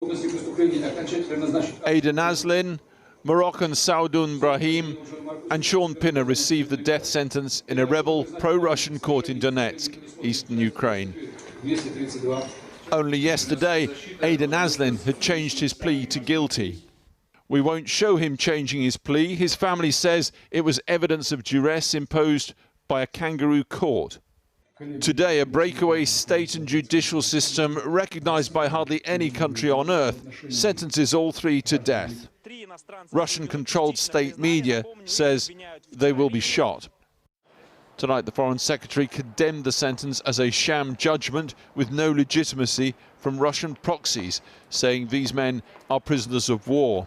Aidan Aslin, Moroccan Saudun Brahim and Sean Pinner received the death sentence in a rebel pro-Russian court in Donetsk, eastern Ukraine. Only yesterday, Aidan Aslin had changed his plea to guilty. We won't show him changing his plea. His family says it was evidence of duress imposed by a kangaroo court. Today, a breakaway state and judicial system, recognised by hardly any country on earth, sentences all three to death. Russian-controlled state media says they will be shot. Tonight, the Foreign Secretary condemned the sentence as a sham judgment with no legitimacy from Russian proxies, saying these men are prisoners of war.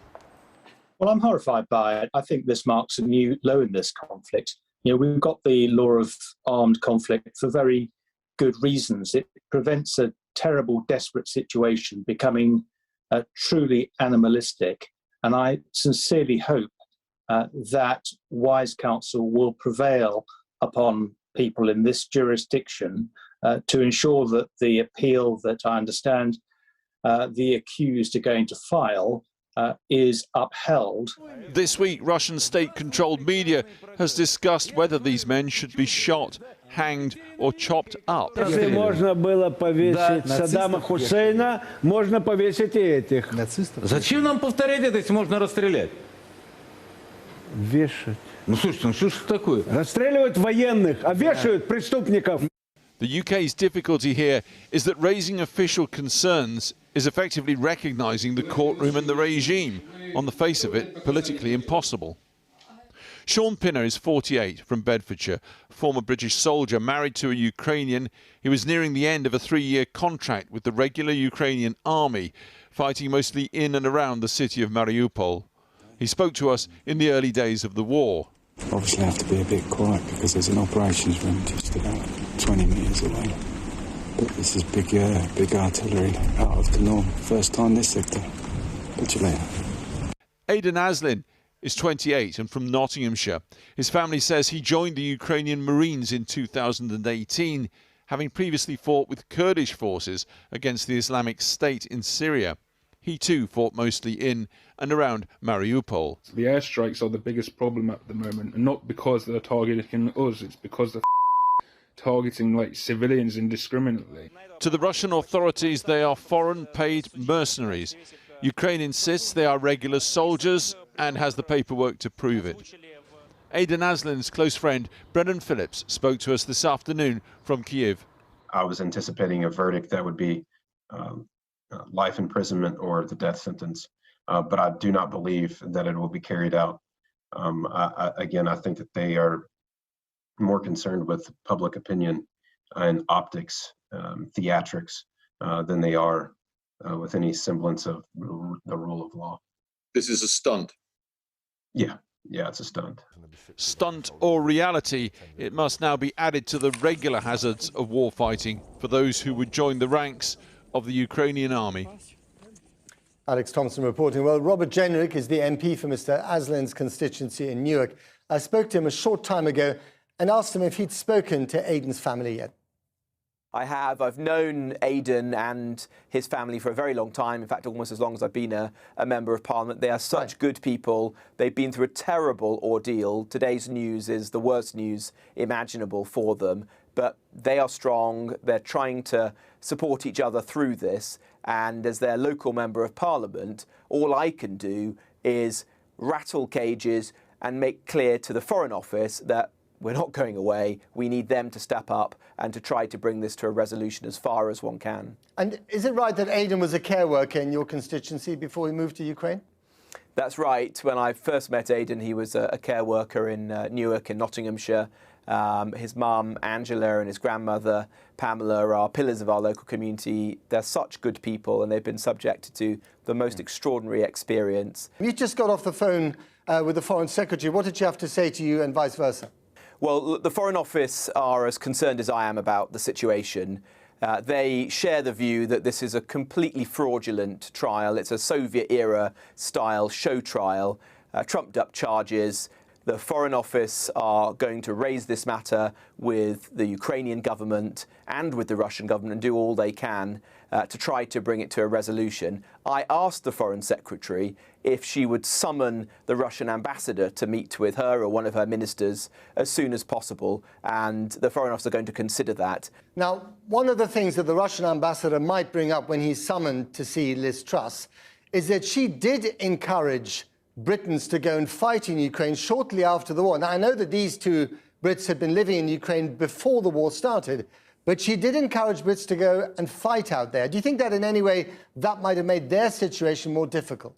Well, I'm horrified by it. I think this marks a new low in this conflict. You know, we've got the law of armed conflict for very good reasons. It prevents a terrible, desperate situation becoming truly animalistic. And I sincerely hope that wise counsel will prevail upon people in this jurisdiction to ensure that the appeal that I understand the accused are going to file is upheld. This week, Russian state-controlled media has discussed whether these men should be shot, hanged or chopped up. Если можно было повесить Саддама Хусейна, можно повесить и этих. Зачем нам повторять это, если можно расстрелять? Вешать. Ну слушайте, ну что ж такое? Расстреливают военных, а вешают преступников. The UK's difficulty here is that raising official concerns is effectively recognising the courtroom and the regime. On the face of it, politically impossible. Sean Pinner is 48, from Bedfordshire, former British soldier married to a Ukrainian. He was nearing the end of a 3-year contract with the regular Ukrainian army, fighting mostly in and around the city of Mariupol. He spoke to us in the early days of the war. Obviously I have to be a bit quiet because there's an operations room just about 20 metres away. But this is big artillery, out of the norm. First time this sector. Catch you later. Aidan Aslin is 28 and from Nottinghamshire. His family says he joined the Ukrainian Marines in 2018, having previously fought with Kurdish forces against the Islamic State in Syria. He too fought mostly in and around Mariupol. The airstrikes are the biggest problem at the moment, and not because they're targeting us, it's because they're targeting like civilians indiscriminately. To the Russian authorities, they are foreign paid mercenaries. Ukraine insists they are regular soldiers and has the paperwork to prove it. Aidan Aslin's close friend Brendan Phillips spoke to us this afternoon from KYIV. I was anticipating a verdict that would be life imprisonment or the death sentence, but I do not believe that it will be carried out. Again, I think that they are more concerned with public opinion and optics, theatrics, than they are with any semblance of the rule of law. This is a stunt. Yeah, it's a stunt. Stunt or reality, it must now be added to the regular hazards of war fighting for those who would join the ranks of the Ukrainian army. Alex Thompson reporting. Well, Robert Jenrick is the MP for Mr. Aslin's constituency in Newark. I spoke to him a short time ago and asked him if he'd spoken to Aidan's family yet. I have. I've known Aidan and his family for a very long time. In fact, almost as long as I've been a Member of Parliament. They are such good people. They've been through a terrible ordeal. Today's news is the worst news imaginable for them. But they are strong. They're trying to support each other through this. And as their local Member of Parliament, all I can do is rattle cages and make clear to the Foreign Office that we're not going away. We need them to step up and to try to bring this to a resolution as far as one can. And is it right that Aidan was a care worker in your constituency before he moved to Ukraine? That's right. When I first met Aidan, he was a care worker in Newark in Nottinghamshire. His mum, Angela, and his grandmother, Pamela, are pillars of our local community. They're such good people, and they've been subjected to the most extraordinary experience. You just got off the phone with the Foreign Secretary. What did she have to say to you and vice versa? Well, the Foreign Office are as concerned as I am about the situation. They share the view that this is a completely fraudulent trial. It's a Soviet-era style show trial, trumped-up charges. The Foreign Office are going to raise this matter with the Ukrainian government and with the Russian government and do all they can to try to bring it to a resolution. I asked the Foreign Secretary if she would summon the Russian ambassador to meet with her or one of her ministers as soon as possible, and the Foreign Office are going to consider that. Now, one of the things that the Russian ambassador might bring up when he's summoned to see Liz Truss is that she did encourage Britons to go and fight in Ukraine shortly after the war. Now, I know that these two Brits had been living in Ukraine before the war started, but she did encourage Brits to go and fight out there. Do you think that in any way that might have made their situation more difficult?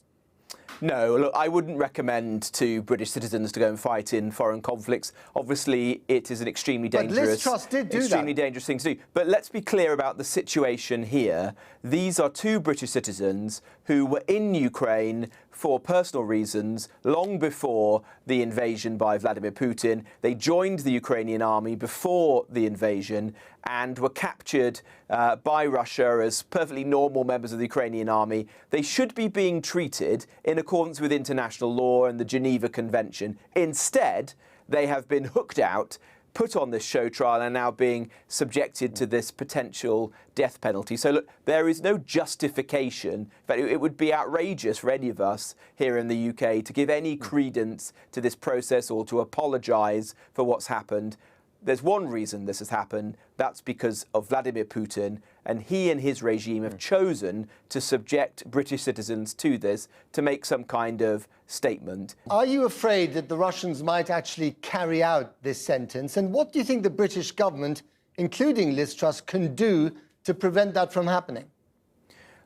No, look, I wouldn't recommend to British citizens to go and fight in foreign conflicts. Obviously, it is an extremely dangerous, but Liz Truss did do extremely dangerous thing to do. But let's be clear about the situation here. These are two British citizens who were in Ukraine for personal reasons long before the invasion by Vladimir Putin. They joined the Ukrainian army before the invasion and were captured by Russia as perfectly normal members of the Ukrainian army. They should be being treated in accordance with international law and the Geneva Convention. Instead, they have been hooked out, put on this show trial, and now being subjected to this potential death penalty. So look, there is no justification. In fact, it would be outrageous for any of us here in the UK to give any credence to this process or to apologise for what's happened. There's one reason this has happened. That's because of Vladimir Putin, and he and his regime have chosen to subject British citizens to this to make some kind of statement. Are you afraid that the Russians might actually carry out this sentence? And what do you think the British government, including Liz Truss, can do to prevent that from happening?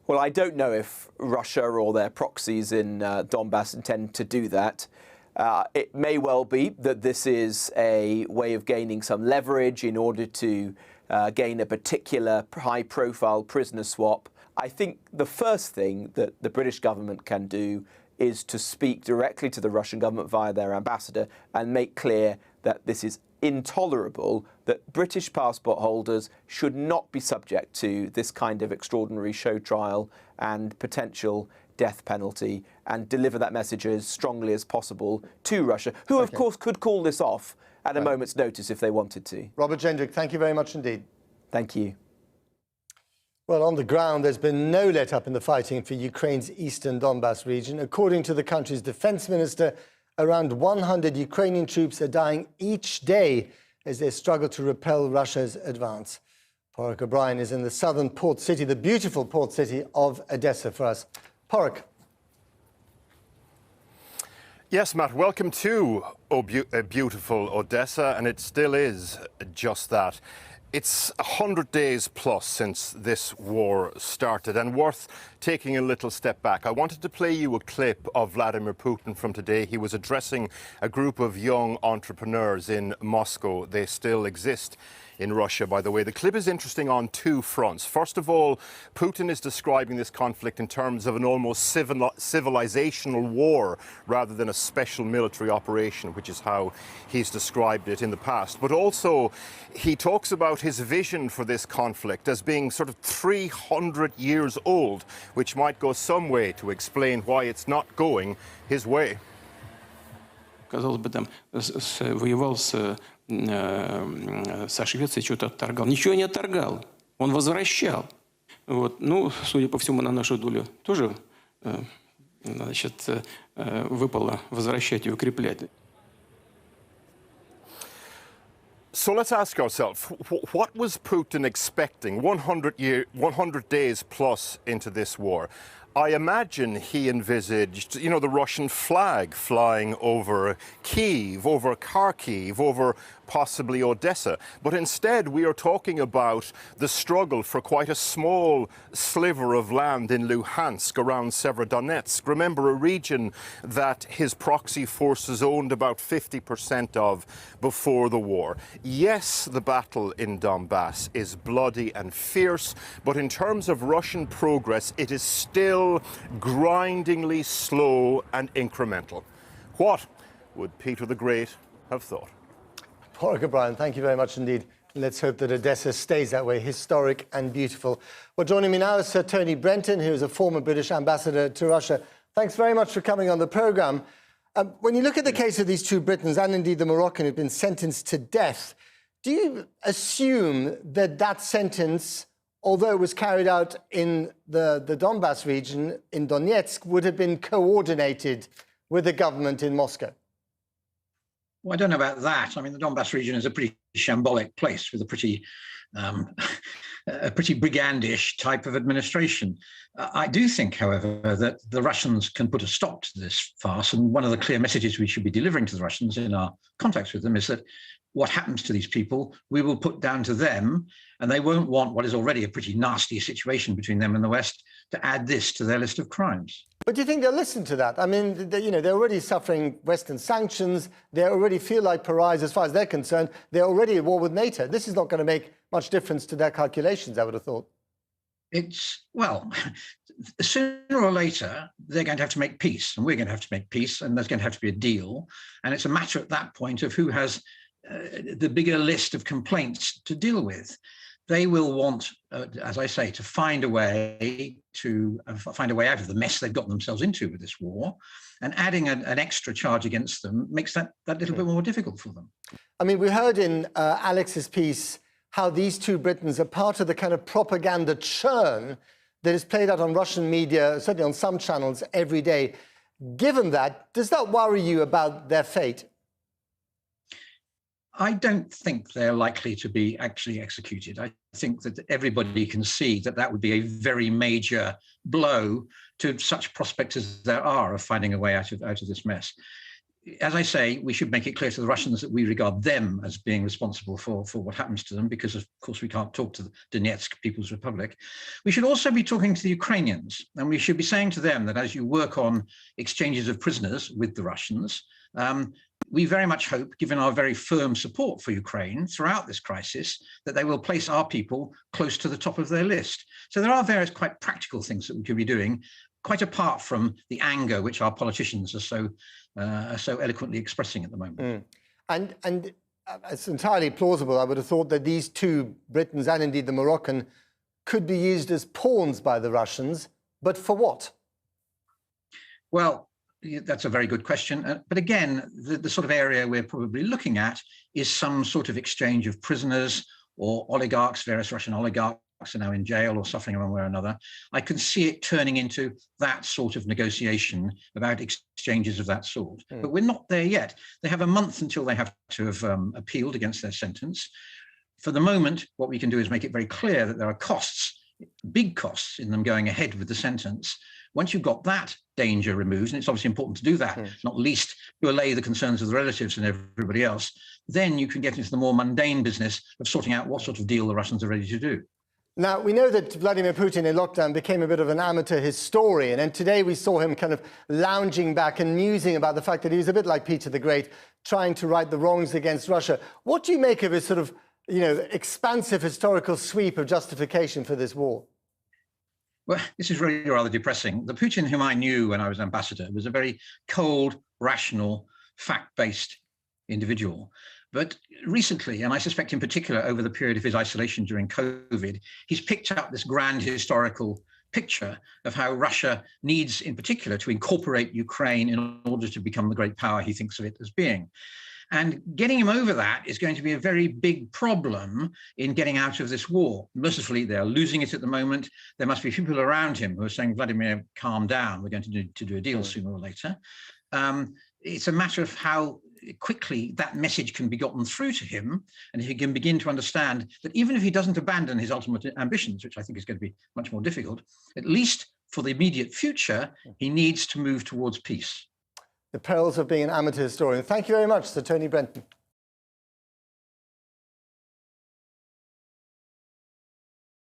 Well, I don't know if Russia or their proxies in Donbass intend to do that. It may well be that this is a way of gaining some leverage in order to gain a particular high-profile prisoner swap. I think the first thing that the British government can do is to speak directly to the Russian government via their ambassador and make clear that this is intolerable, that British passport holders should not be subject to this kind of extraordinary show trial and potential death penalty, and deliver that message as strongly as possible to Russia, who of course could call this off at a moment's notice if they wanted to. Robert Jendrick, thank you very much indeed. Thank you. Well, on the ground, there's been no let-up in the fighting for Ukraine's eastern Donbass region. According to the country's defense minister, around 100 Ukrainian troops are dying each day as they struggle to repel Russia's advance. Porrick O'Brien is in the southern port city, the beautiful port city of Odessa for us. Porrick. Yes, Matt, welcome to beautiful Odessa, and it still is just that. It's 100 days plus since this war started, and worth taking a little step back. I wanted to play you a clip of Vladimir Putin from today. He was addressing a group of young entrepreneurs in Moscow. They still exist in Russia, by the way. The clip is interesting on two fronts. First of all, Putin is describing this conflict in terms of an almost civilizational war rather than a special military operation, which is how he's described it in the past. But also, he talks about his vision for this conflict as being sort of 300 years old, which might go some way to explain why it's not going his way. Казалось бы, там воевал со Швецией, что-то отторгал. Ничего не отторгал, он возвращал. Вот. Ну, судя по всему, на нашу долю тоже значит, выпало возвращать и укреплять. So let's ask ourselves, what was Putin expecting 100 days plus into this war? I imagine he envisaged, you know, the Russian flag flying over Kyiv, over Kharkiv, over possibly Odessa. But instead, we are talking about the struggle for quite a small sliver of land in Luhansk around Severodonetsk. Remember, a region that his proxy forces owned about 50% of before the war. Yes, the battle in Donbass is bloody and fierce, but in terms of Russian progress, it is still grindingly slow and incremental. What would Peter the Great have thought? Porrick O'Brien, thank you very much indeed. Let's hope that Odessa stays that way, historic and beautiful. Well, joining me now is Sir Tony Brenton, who is a former British ambassador to Russia. Thanks very much for coming on the programme. When you look at the case of these two Britons and indeed the Moroccan who've been sentenced to death, do you assume that that sentence, although it was carried out in the Donbass region, in Donetsk, would have been coordinated with the government in Moscow? Well, I don't know about that. I mean, the Donbass region is a pretty shambolic place with a pretty brigandish type of administration. I do think, however, that the Russians can put a stop to this farce. And one of the clear messages we should be delivering to the Russians in our contacts with them is that what happens to these people, we will put down to them, and they won't want what is already a pretty nasty situation between them and the West to add this to their list of crimes. But do you think they'll listen to that? I mean, they're already suffering Western sanctions. They already feel like pariahs as far as they're concerned. They're already at war with NATO. This is not going to make much difference to their calculations, I would have thought. Well, sooner or later, they're going to have to make peace, and we're going to have to make peace, and there's going to have to be a deal. And it's a matter at that point of who has the bigger list of complaints to deal with. They will want, as I say, to find a way out of the mess they've gotten themselves into with this war, and adding an extra charge against them makes that little bit more difficult for them. I mean, we heard in Alex's piece how these two Britons are part of the kind of propaganda churn that is played out on Russian media, certainly on some channels, every day. Given that, does that worry you about their fate? I don't think they're likely to be actually executed. I think that everybody can see that that would be a very major blow to such prospects as there are of finding a way out of this mess. As I say, we should make it clear to the Russians that we regard them as being responsible for what happens to them, because of course we can't talk to the Donetsk People's Republic. We should also be talking to the Ukrainians, and we should be saying to them that as you work on exchanges of prisoners with the Russians, we very much hope, given our very firm support for Ukraine throughout this crisis, that they will place our people close to the top of their list. So there are various quite practical things that we could be doing, quite apart from the anger which our politicians are so eloquently expressing at the moment. And it's entirely plausible, I would have thought, that these two Britons and indeed the Moroccan could be used as pawns by the Russians, but for what? Well, that's a very good question. But again, the sort of area we're probably looking at is some sort of exchange of prisoners or oligarchs. Various Russian oligarchs are now in jail or suffering one way or another. I can see it turning into that sort of negotiation about exchanges of that sort. But we're not there yet. They have a month until they have to have appealed against their sentence. For the moment, what we can do is make it very clear that there are costs, big costs in them going ahead with the sentence. Once you've got that danger removed, and it's obviously important to do that, not least to allay the concerns of the relatives and everybody else, then you can get into the more mundane business of sorting out what sort of deal the Russians are ready to do. Now, we know that Vladimir Putin in lockdown became a bit of an amateur historian, and today we saw him kind of lounging back and musing about the fact that he was a bit like Peter the Great, trying to right the wrongs against Russia. What do you make of his sort of, expansive historical sweep of justification for this war? Well, this is really rather depressing. The Putin whom I knew when I was ambassador was a very cold, rational, fact-based individual. But recently, and I suspect in particular over the period of his isolation during COVID, he's picked up this grand historical picture of how Russia needs, in particular, to incorporate Ukraine in order to become the great power he thinks of it as being. And getting him over that is going to be a very big problem in getting out of this war. Mercifully, they're losing it at the moment. There must be people around him who are saying, Vladimir, calm down. We're going to do a deal sooner or later. It's a matter of how quickly that message can be gotten through to him. And if he can begin to understand that even if he doesn't abandon his ultimate ambitions, which I think is going to be much more difficult, at least for the immediate future, he needs to move towards peace. The perils of being an amateur historian. Thank you very much, Sir Tony Brenton.